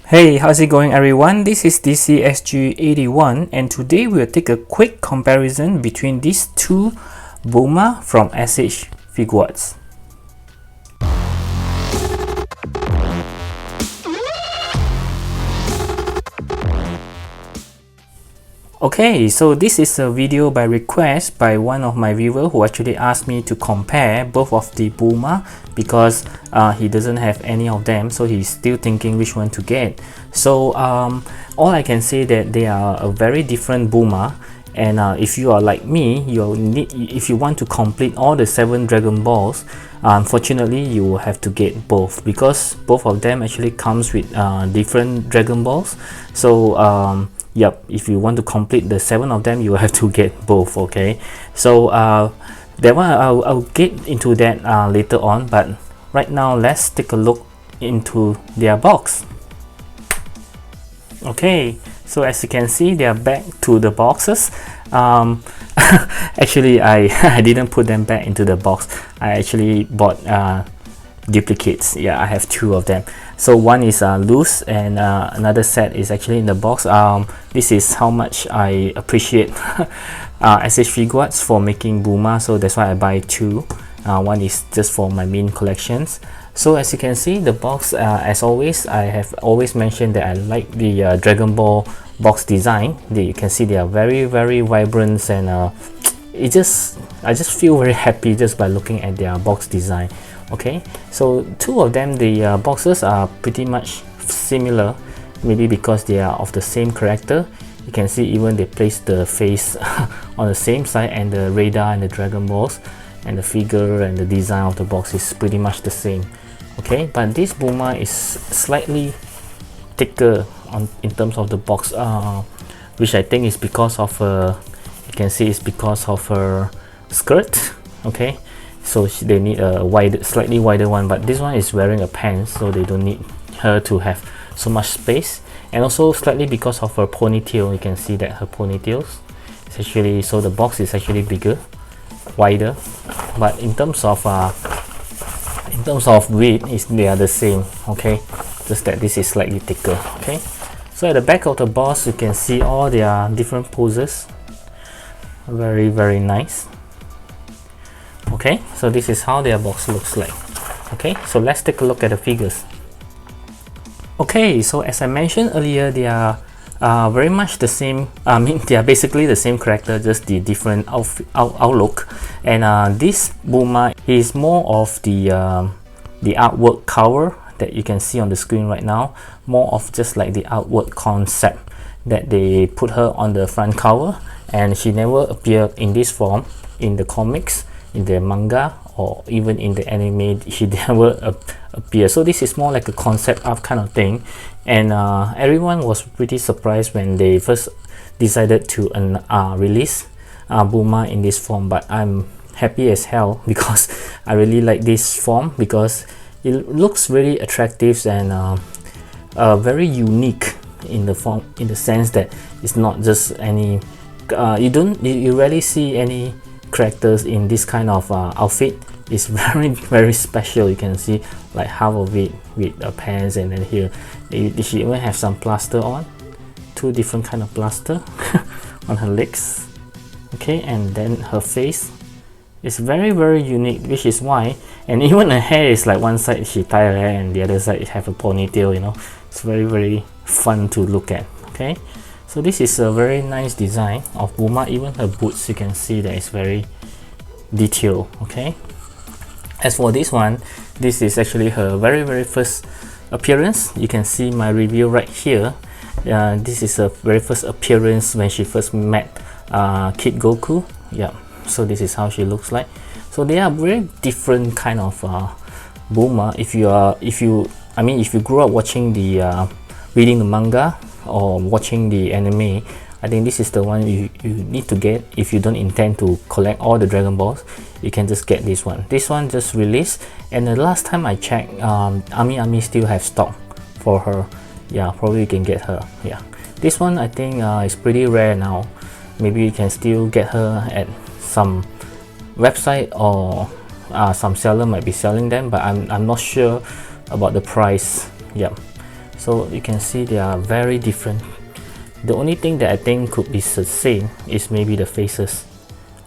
Hey, how's it going everyone? This is DCSG 81 and today we'll take a quick comparison between these two Bulma from SH Figuarts. Okay, so this is a video by request by one of my viewers who actually asked me to compare both of the Bulma because he doesn't have any of them, so he's still thinking which one to get. So all I can say that they are a very different Bulma, and if you are like me, if you want to complete all the 7 Dragon Balls, unfortunately you will have to get both because both of them actually comes with different Dragon Balls. So yep, if you want to complete the 7 of them, you have to get both. Okay, so that one I'll get into that later on, but right now let's take a look into their box. Okay, so as you can see, they are back to the boxes. Actually I didn't put them back into the box. I actually bought duplicates. Yeah, I have 2 of them. So one is loose and another set is actually in the box. This is how much I appreciate SH Figuarts for making Bulma, so that's why I buy 2. One is just for my main collections. So as you can see, the box, as always, I have always mentioned that I like the Dragon Ball box design. You can see they are very vibrant, and I just feel very happy just by looking at their box design. Okay, so 2 of them, the boxes are pretty much similar, maybe because they are of the same character. You can see even they place the face on the same side, and the radar and the Dragon Balls and the figure and the design of the box is pretty much the same. Okay, but this Bulma is slightly thicker in terms of the box, which I think is because of you can see it's because of her skirt. Okay, so they need a slightly wider one, but this one is wearing a pants, so they don't need her to have so much space. And also slightly because of her ponytail, you can see that her ponytails is actually, so the box is actually bigger, wider, but in terms of weight, they are the same. Okay, just that this is slightly thicker. Okay, so at the back of the box you can see all their different poses. Very nice. Okay, so this is how their box looks like. Okay, so let's take a look at the figures. Okay, so as I mentioned earlier, they are very much the same. I mean, they are basically the same character, just the different outlook. And this Bulma is more of the artwork cover that you can see on the screen right now, more of just like the artwork concept that they put her on the front cover, and she never appeared in this form in the comics, in the manga, or even in the anime. She never appear. So this is more like a concept art kind of thing, and everyone was pretty surprised when they first decided to release Bulma in this form. But I'm happy as hell because I really like this form because it looks very attractive and very unique in the form, in the sense that it's not just any you rarely see any characters in this kind of outfit. It's very special. You can see like half of it with pants, and then here she even have some plaster on, 2 different kind of plaster on her legs. Okay, and then her face is very unique, which is why, and even her hair is like one side she tie her hair and the other side have a ponytail, you know. It's very fun to look at. Okay, so this is a very nice design of Bulma. Even her boots, you can see that it's very detailed. Okay, as for this one, this is actually her very first appearance. You can see my review right here. This is her very first appearance when she first met Kid Goku. Yeah, so this is how she looks like. So they are very different kind of Bulma. If you grew up watching the reading the manga or watching the anime, I think this is the one you need to get. If you don't intend to collect all the Dragon Balls, you can just get this one. This one just released, and the last time I checked, Ami still have stock for her. Yeah, probably you can get her. Yeah, this one I think is pretty rare now. Maybe you can still get her at some website, or some seller might be selling them, but I'm not sure about the price. Yeah, So you can see they are very different. The only thing that I think could be the same is maybe the faces,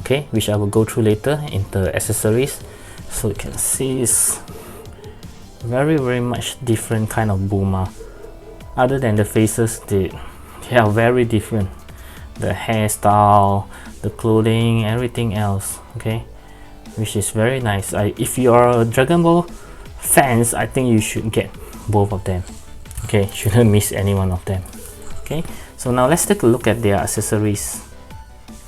okay, which I will go through later in the accessories. So you can see it's very much different kind of Bulma. Other than the faces, they are very different. The hairstyle, the clothing, everything else, okay, which is very nice. If you are a Dragon Ball fans, I think you should get both of them, okay, shouldn't miss any one of them. Okay, so now let's take a look at their accessories.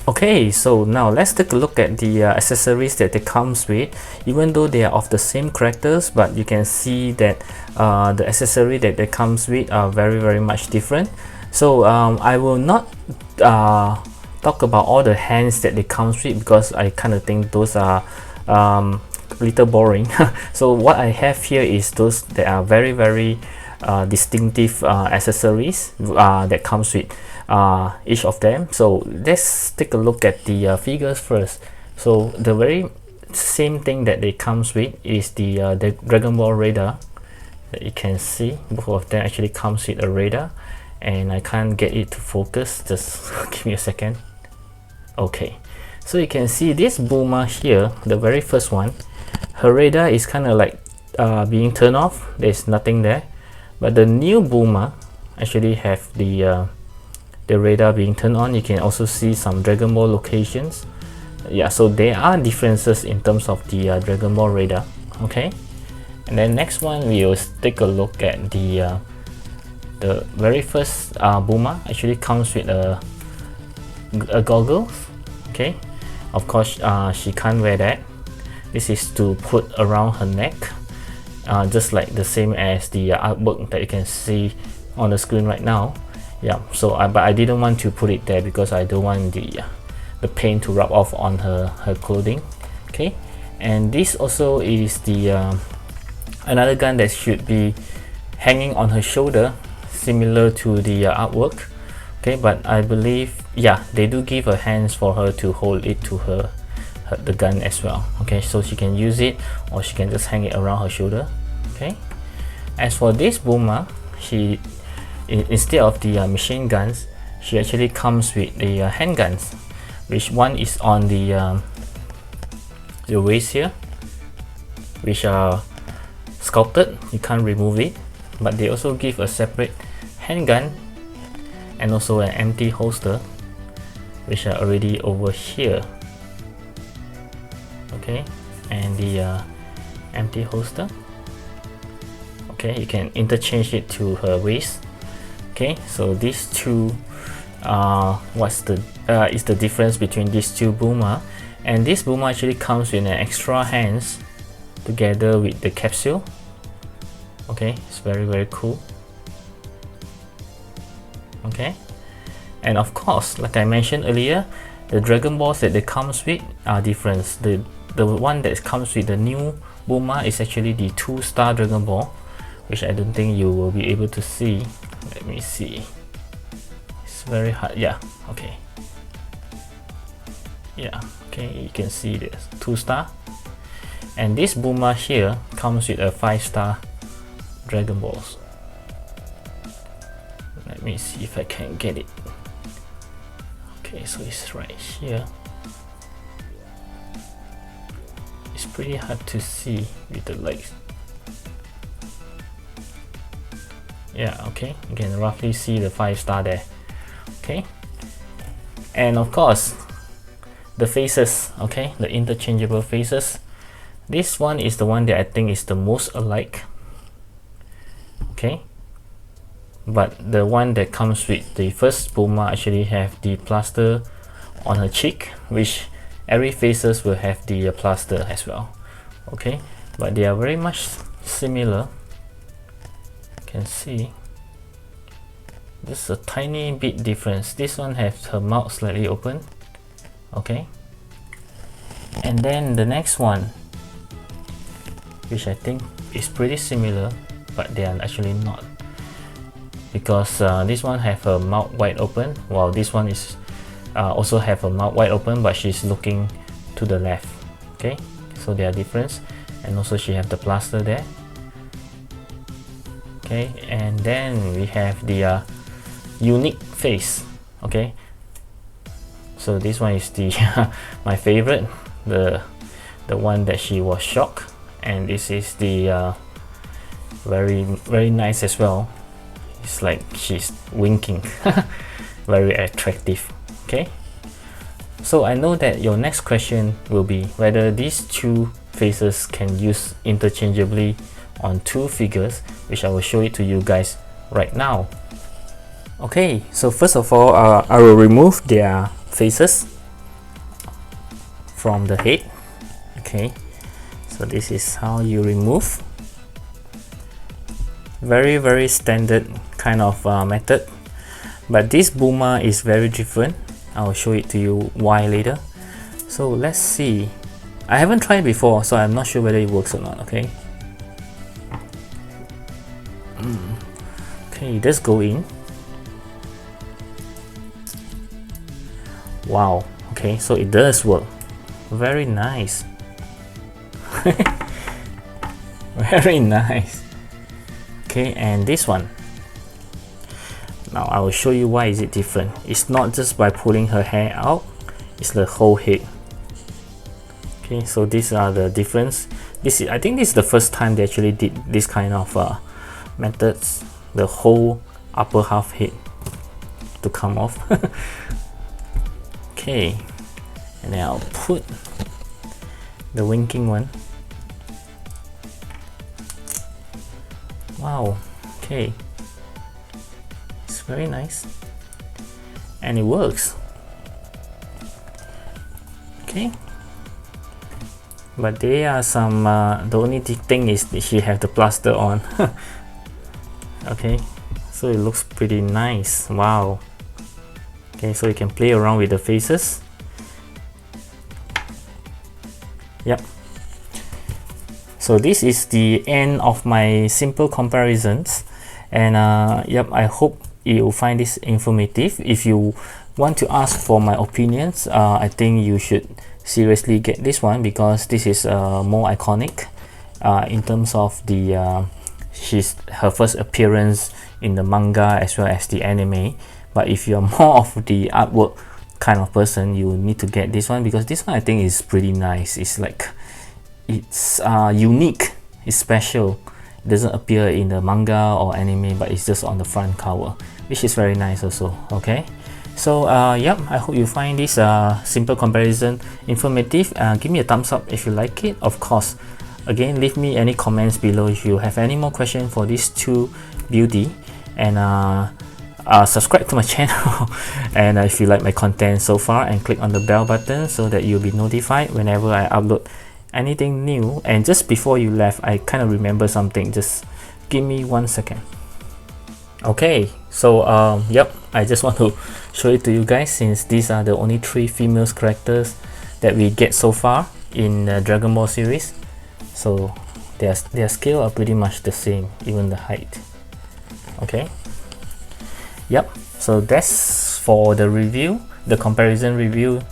Okay, so now let's take a look at the accessories that they comes with. Even though they are of the same characters, but you can see that the accessory that they comes with are very much different. So I will not talk about all the hands that they comes with, because I kind of think those are a little boring. So what I have here is those that are very distinctive accessories that comes with each of them. So let's take a look at the figures first. So the very same thing that they comes with is the Dragon Ball radar that you can see. Both of them actually comes with a radar, and I can't get it to focus, just give me a second. Okay, so you can see this Bulma here, the very first one, her radar is kind of like being turned off. There's nothing there. But the new Bulma actually have the radar being turned on. You can also see some Dragon Ball locations. Yeah, so there are differences in terms of the Dragon Ball radar. Okay, and then next one we will take a look at the very first Bulma actually comes with a goggles. Okay, of course she can't wear that. This is to put around her neck. Just like the same as the artwork that you can see on the screen right now. Yeah, so but I didn't want to put it there because I don't want the paint to rub off on her clothing. Okay, and this also is the another gun that should be hanging on her shoulder, similar to the artwork. Okay, but I believe, yeah, they do give her hands for her to hold it to the gun as well. Okay, so she can use it or she can just hang it around her shoulder. Okay, as for this Bulma, she instead of the machine guns, she actually comes with the handguns, which one is on the waist here, which are sculpted. You can't remove it, but they also give a separate handgun and also an empty holster, which are already over here. Okay, and the empty holster. Okay, you can interchange it to her waist. Okay, so these two is the difference between these two Bulma. And this Bulma actually comes with an extra hands together with the capsule. Okay, it's very cool. Okay, and of course, like I mentioned earlier, the Dragon Balls that they comes with are different. The one that comes with the new Bulma is actually the 2-star Dragon Ball, which I don't think you will be able to see. Let me see. It's very hard. Yeah, okay. Yeah, okay, you can see this 2-star. And this Bulma here comes with a 5-star Dragon Balls. Let me see if I can get it. Okay, so it's right here. It's pretty hard to see with the lights. Yeah, okay, you can roughly see the 5-star there. Okay, and of course the faces. Okay, the interchangeable faces. This one is the one that I think is the most alike. Okay, but the one that comes with the first Bulma actually have the plaster on her cheek, which every faces will have the plaster as well. Okay, but they are very much similar. You can see just a tiny bit difference. This one has her mouth slightly open. Okay, and then the next one, which I think is pretty similar, but they are actually not, because this one have her mouth wide open, while this one is also have her mouth wide open, but she's looking to the left. Okay, so they are different, and also she have the plaster there. okay, and then we have the unique face. Okay, so this one is the my favorite, the one that she was shocked, and this is the very nice as well. It's like she's winking. Very attractive. Okay, so I know that your next question will be whether these two faces can use interchangeably on two figures, which I will show it to you guys right now. Okay, so first of all, I will remove their faces from the head. Okay, so this is how you remove. Very standard kind of method, but this Bulma is very different. I'll show it to you why later. So let's see. I haven't tried before, so I'm not sure whether it works or not. Okay, okay, let's go in. Wow, okay, so it does work. Very nice. Very nice. Okay, and this one, now I will show you why is it different. It's not just by pulling her hair out, it's the whole head. Okay, so these are the difference. I think this is the first time they actually did this kind of methods, the whole upper half head to come off. Okay, and then I'll put the winking one. Wow, okay, it's very nice and it works. Okay, but there are some the only thing is that she have the plaster on. Okay, so it looks pretty nice. Wow. Okay, so you can play around with the faces. Yep. So this is the end of my simple comparisons, and yep, I hope you find this informative. If you want to ask for my opinions, I think you should seriously get this one because this is more iconic in terms of the her first appearance in the manga as well as the anime. But if you're more of the artwork kind of person, you need to get this one because this one I think is pretty nice. It's like, it's unique, it's special. It doesn't appear in the manga or anime, but it's just on the front cover, which is very nice also. Okay, so yep, I hope you find this simple comparison informative. Give me a thumbs up if you like it. Of course, again, leave me any comments below if you have any more questions for these two beauty, and subscribe to my channel and if you like my content so far, and click on the bell button so that you'll be notified whenever I upload anything new. And just before you left, I kind of remember something. Just give me 1 second. Okay, so yep, I just want to show it to you guys, since these are the only 3 female characters that we get so far in the Dragon Ball series. So their scale are pretty much the same, even the height. Okay, yep, so that's for the review, the comparison review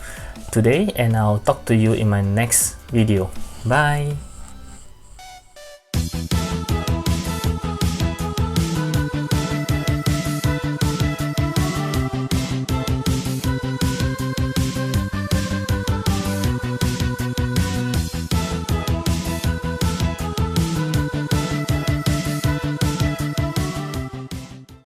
today, and I'll talk to you in my next video. Bye.